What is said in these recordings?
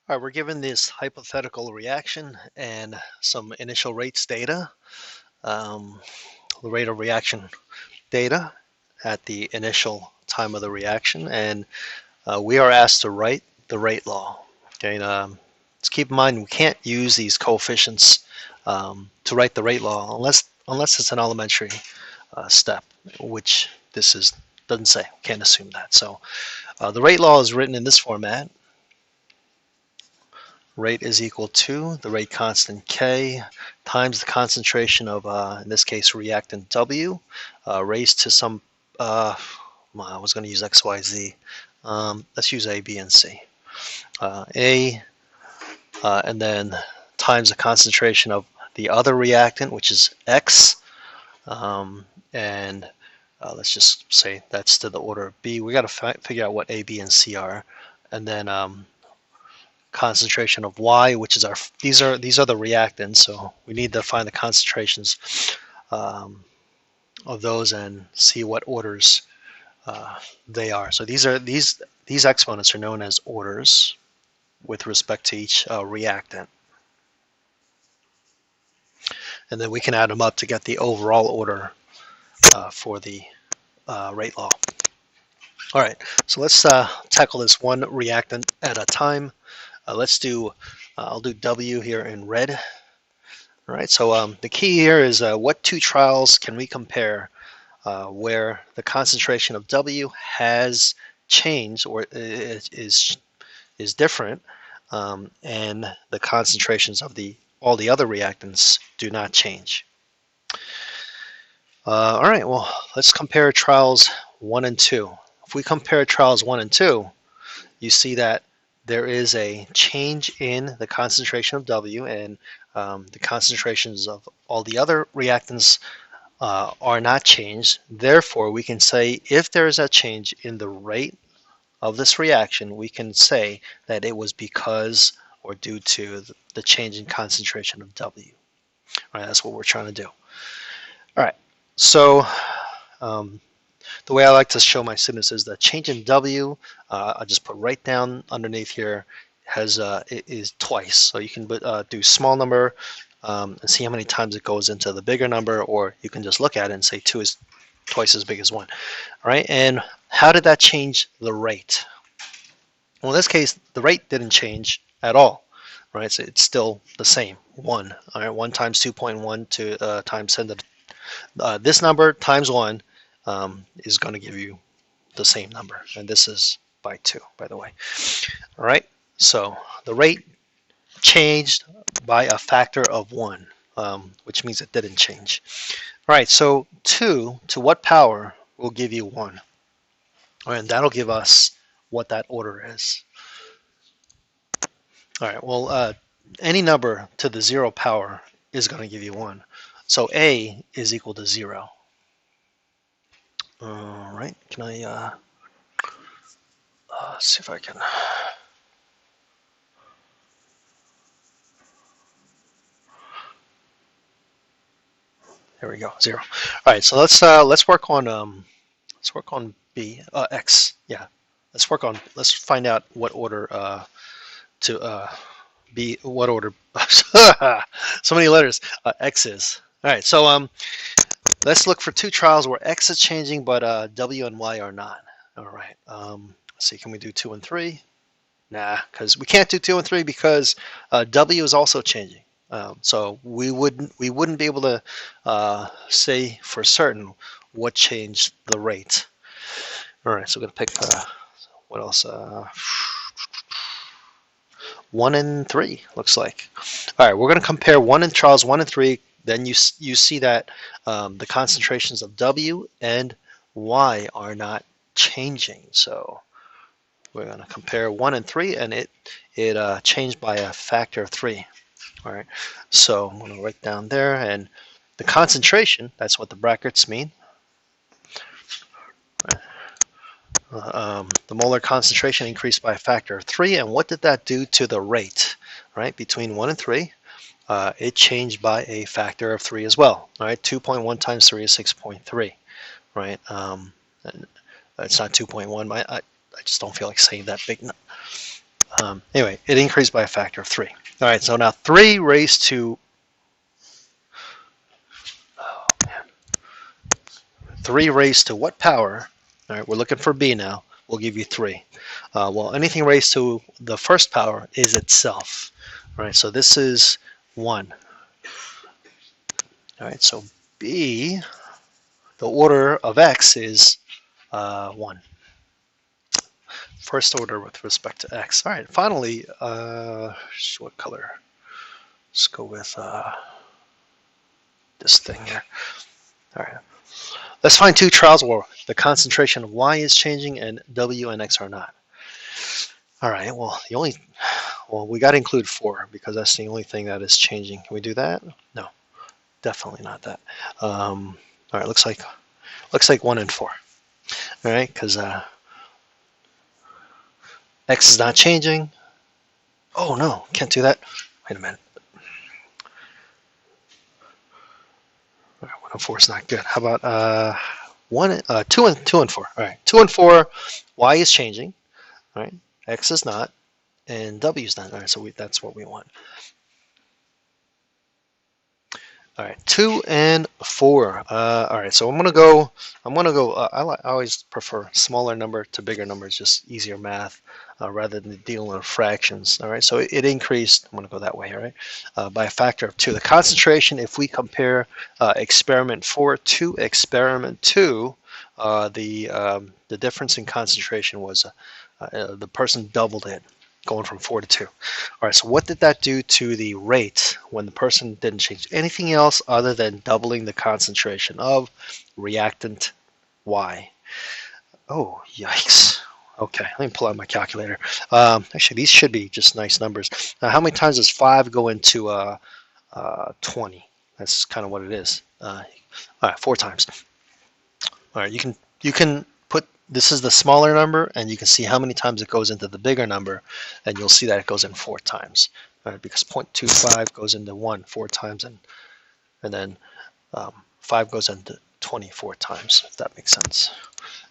All right, we're given this hypothetical reaction and some initial rates data, um, the rate of reaction data at the initial time of the reaction, and we are asked to write the rate law. Okay, let's keep in mind we can't use these coefficients to write the rate law unless it's an elementary step, which this is doesn't say. Can't assume that. So the rate law is written in this format. Rate is equal to the rate constant K times the concentration of, in this case, reactant W, raised to some, well, I was going to use X, Y, Z. Let's use A, B, and C. A, and then times the concentration of the other reactant, which is X, and let's just say that's to the order of B. We got to figure out what A, B, and C are, and then concentration of Y, which is these are the reactants, so we need to find the concentrations of those and see what orders they are. So these exponents are known as orders with respect to each reactant, and then we can add them up to get the overall order for the rate law. All right, so let's tackle this one reactant at a time. Let's do I'll do W here in red. All right, so the key here is what two trials can we compare where the concentration of W has changed or is different, and the concentrations of all the other reactants do not change. All right, well, let's compare trials 1 and 2. If we compare trials 1 and 2, you see that there is a change in the concentration of W, and the concentrations of all the other reactants are not changed. Therefore, we can say if there is a change in the rate of this reaction, we can say that it was because or due to the change in concentration of W. All right, that's what we're trying to do. All right, so the way I like to show my students is the change in W, I just put right down underneath here, is twice. So you can do small number and see how many times it goes into the bigger number, or you can just look at it and say 2 is twice as big as 1. All right, and how did that change the rate? Well, in this case, the rate didn't change at all, right? So it's still the same, 1. All right, 1 times 2.1 to times 10 to this number times 1 is going to give you the same number, and this is by 2, by the way. All right, so the rate changed by a factor of 1, which means it didn't change. All right, so 2 to what power will give you 1? All right, and that'll give us what that order is. All right, well, any number to the 0 power is going to give you 1. So A is equal to 0. All right, can I see if I can. There we go, 0. All right, so let's work on B, X. Yeah, let's find out what order to B, what order. So many letters. X is. All right, so let's look for two trials where X is changing, but W and Y are not. All right. Let's see, can we do 2 and 3? Nah, because we can't do 2 and 3 because W is also changing. So we wouldn't be able to say for certain what changed the rate. All right, so we're gonna pick what else? 1 and 3 looks like. All right, we're gonna compare trials 1 and 3. Then you see that the concentrations of W and Y are not changing. So we're gonna compare 1 and 3, and it changed by a factor of 3. All right, so I'm going to write down there, and the concentration, that's what the brackets mean. The molar concentration increased by a factor of 3, and what did that do to the rate? Right, between 1 and 3, it changed by a factor of 3 as well. All right, 2.1 times 3 is 6.3. Right, it's not 2.1. I just don't feel like saying that big. Anyway, it increased by a factor of 3. All right, so now 3 raised to 3 raised to what power? All right, we're looking for b now. We'll give you 3. Well, anything raised to the first power is itself. All right, so this is 1. All right, so b, the order of x is 1. First order with respect to x. All right, finally, what color? Let's go with this thing here. All right. Let's find 2 trials where the concentration of y is changing and w and x are not. All right, well, we got to include 4 because that's the only thing that is changing. Can we do that? No, definitely not that. All right, looks like 1 and 4. All right, because x is not changing. Oh no, can't do that. Wait a minute. All right, 1 and 4 is not good. How about 2 and 4? All right, 2 and 4, y is changing. All right, x is not, and w is not. All right, so that's what we want. All right, 2 and 4. All right, so I'm gonna go. I always prefer smaller number to bigger numbers, just easier math rather than dealing with fractions. All right, so it increased. I'm gonna go that way. All right, by a factor of 2. The concentration, if we compare experiment 4 to experiment 2, the difference in concentration was the person doubled it, going from 4 to 2. All right, so what did that do to the rate when the person didn't change anything else other than doubling the concentration of reactant Y? Oh, yikes. Okay, let me pull out my calculator. Actually, these should be just nice numbers. Now, how many times does 5 go into 20? That's kind of what it is. All right, 4 times. All right, you can put, this is the smaller number, and you can see how many times it goes into the bigger number, and you'll see that it goes in 4 times. All right, because 0.25 goes into 1 4 times, and then 5 goes into 24 times, if that makes sense.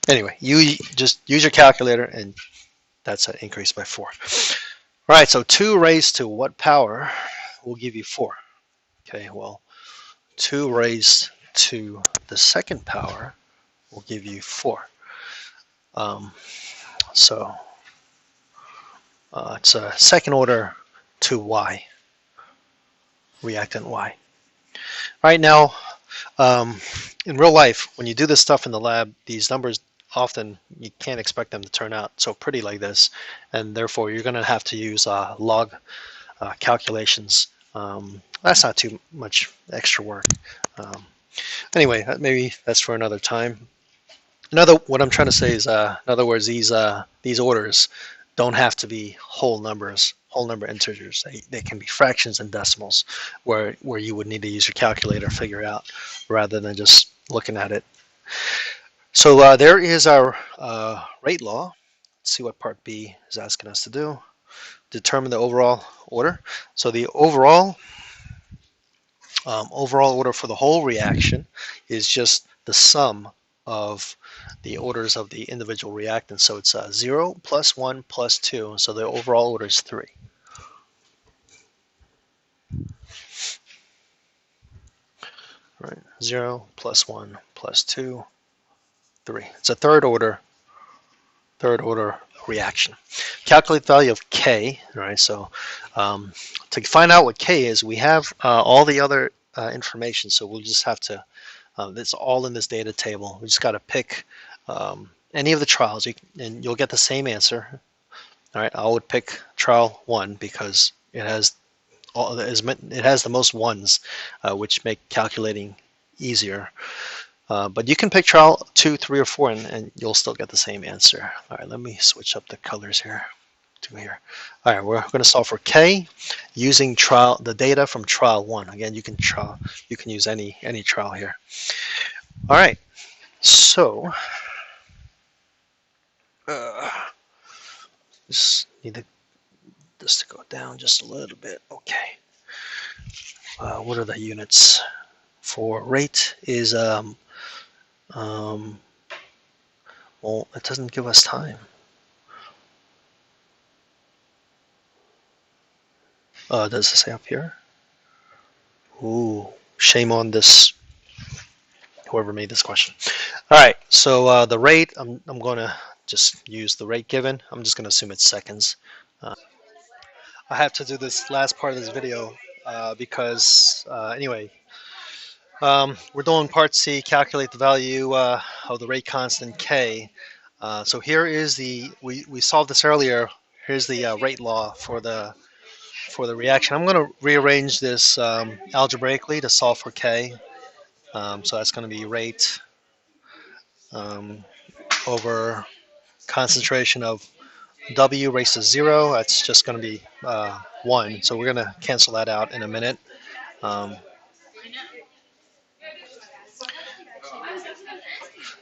Anyway, you just use your calculator, and that's an increase by 4. All right, so 2 raised to what power will give you 4? Okay, well, 2 raised to the second power will give you 4. So it's a second order to y, reactant y. Right now, in real life, when you do this stuff in the lab, these numbers often you can't expect them to turn out so pretty like this, and therefore you're going to have to use log calculations. That's not too much extra work. Anyway, maybe that's for another time. What I'm trying to say is, in other words, these orders don't have to be whole numbers, whole number integers. They can be fractions and decimals, where you would need to use your calculator to figure out, rather than just looking at it. So there is our rate law. Let's see what part B is asking us to do. Determine the overall order. So the overall order for the whole reaction is just the sum of the orders of the individual reactants. So it's 0 plus 1 plus 2. So the overall order is 3. Right, 0 plus 1 plus 2, 3. It's a third order reaction. Calculate the value of K. Right, so to find out what K is, we have all the other information. So we'll just have to. It's all in this data table. We just got to pick any of the trials, and you'll get the same answer. All right, I would pick trial 1 because it has the most ones, which make calculating easier. But you can pick trial 2, 3, or 4, and you'll still get the same answer. All right, let me switch up the colors here. All right, we're going to solve for K using the data from trial 1. Again, you can use any trial here. All right, so just need this to go down just a little bit. Okay. What are the units for rate? Is well, it doesn't give us time. Does it say up here? Ooh, shame on this, whoever made this question. All right, so the rate, I'm going to just use the rate given. I'm just going to assume it's seconds. I have to do this last part of this video because, anyway, we're doing part C, calculate the value of the rate constant K. So here is we solved this earlier. Here's the rate law for the reaction. I'm going to rearrange this algebraically to solve for K. So that's going to be rate um, over concentration of W raised to 0. That's just going to be 1. So we're going to cancel that out in a minute. Um,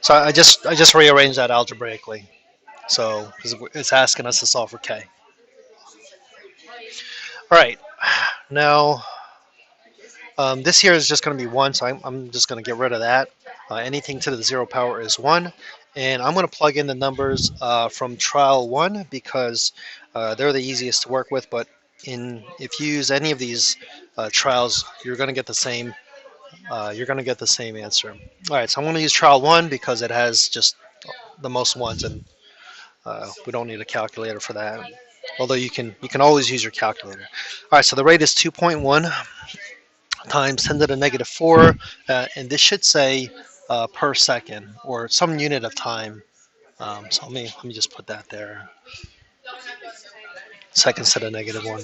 so I just rearranged that algebraically. So because it's asking us to solve for K. All right. Now this here is just going to be 1, so I'm just going to get rid of that. Anything to the 0 power is 1. And I'm going to plug in the numbers from trial 1 because they're the easiest to work with. But if you use any of these trials, you're going to get the same. You're going to get the same answer. All right, so I'm going to use trial 1 because it has just the most ones, and we don't need a calculator for that. Although you can always use your calculator. All right, so the rate is 2.1 times 10 to the negative 4, and this should say per second or some unit of time. So let me just put that there. Seconds to the negative 1.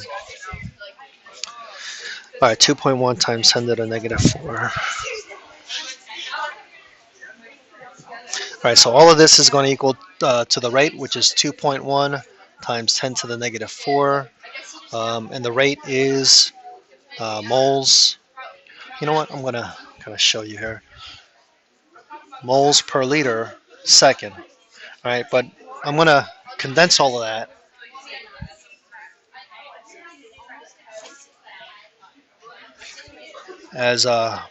All right, 2.1 times 10 to the negative 4. All right, so all of this is going to equal to the rate, which is 2.1 times 10 to the negative 4. And the rate is moles. You know what? I'm going to kind of show you here. Moles per liter second. All right, but I'm going to condense all of that. As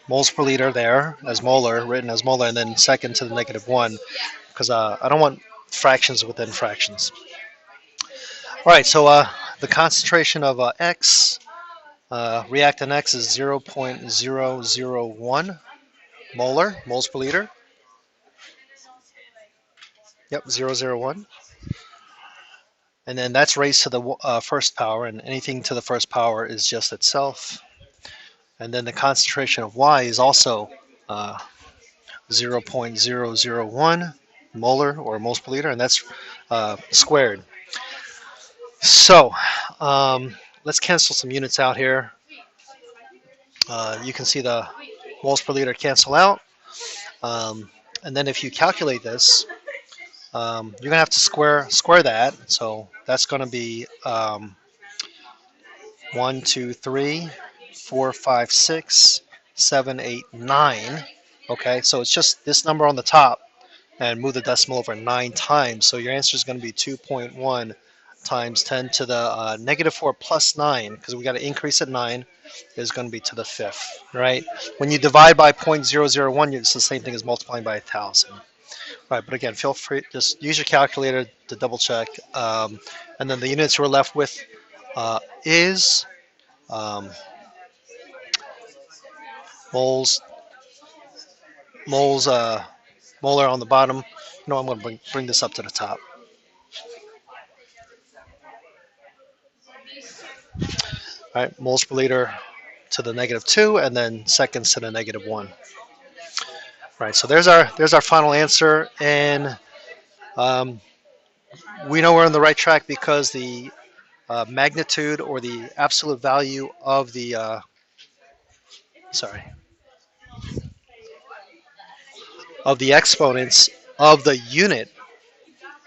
moles per liter there, as molar, written as molar, and then second to the negative 1, because I don't want fractions within fractions. All right, so the concentration of X, reactant X is 0.001 moles per liter. Yep, 0.001. And then that's raised to the first power, and anything to the first power is just itself. And then the concentration of Y is also 0.001 molar or moles per liter, and that's squared. So let's cancel some units out here. You can see the moles per liter cancel out. And then if you calculate this, you're going to have to square that. So that's going to be 1, 2, 3, 4, 5, 6, 7, 8, 9. Okay, so it's just this number on the top and move the decimal over 9 times. So your answer is going to be 2.1 times 10 to the negative 4 plus 9, because we got to increase at 9, is going to be to the 5th, right? When you divide by 0.001, it's the same thing as multiplying by 1,000. Right, but again, feel free, just use your calculator to double check. And then the units we're left with is moles, molar on the bottom. I'm going to bring this up to the top. All right, moles per liter to the negative 2, and then seconds to the negative 1. Right, so there's our final answer, and we know we're on the right track because the magnitude or the absolute value of the of the exponents of the unit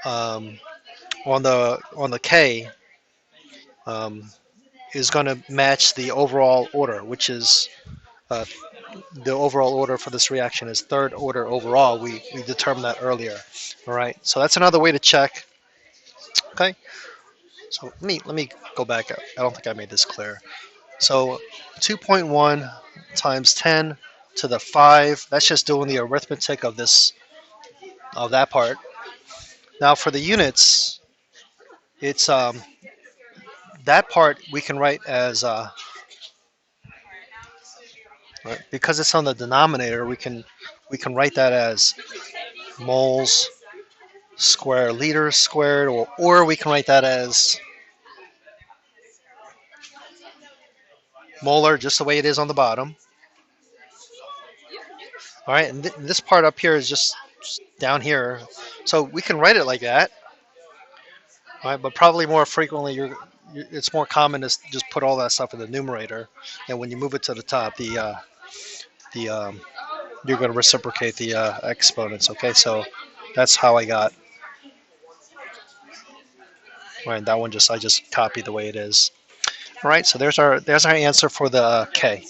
on the K is going to match the overall order, which is the overall order for this reaction is third order overall. We determined that earlier. All right, so that's another way to check. Okay, so let me go back. I don't think I made this clear. So 2.1 times 10 to the 5. That's just doing the arithmetic of that part. Now for the units, it's that part we can write as right, because it's on the denominator. We can write that as moles square liters squared, or we can write that as molar, just the way it is on the bottom. All right, and this part up here is just down here, so we can write it like that. All right, but probably more frequently, it's more common to just put all that stuff in the numerator, and when you move it to the top, the you're going to reciprocate the exponents. Okay, so that's how I got. Right, that one I just copied the way it is. All right, so there's our answer for the K.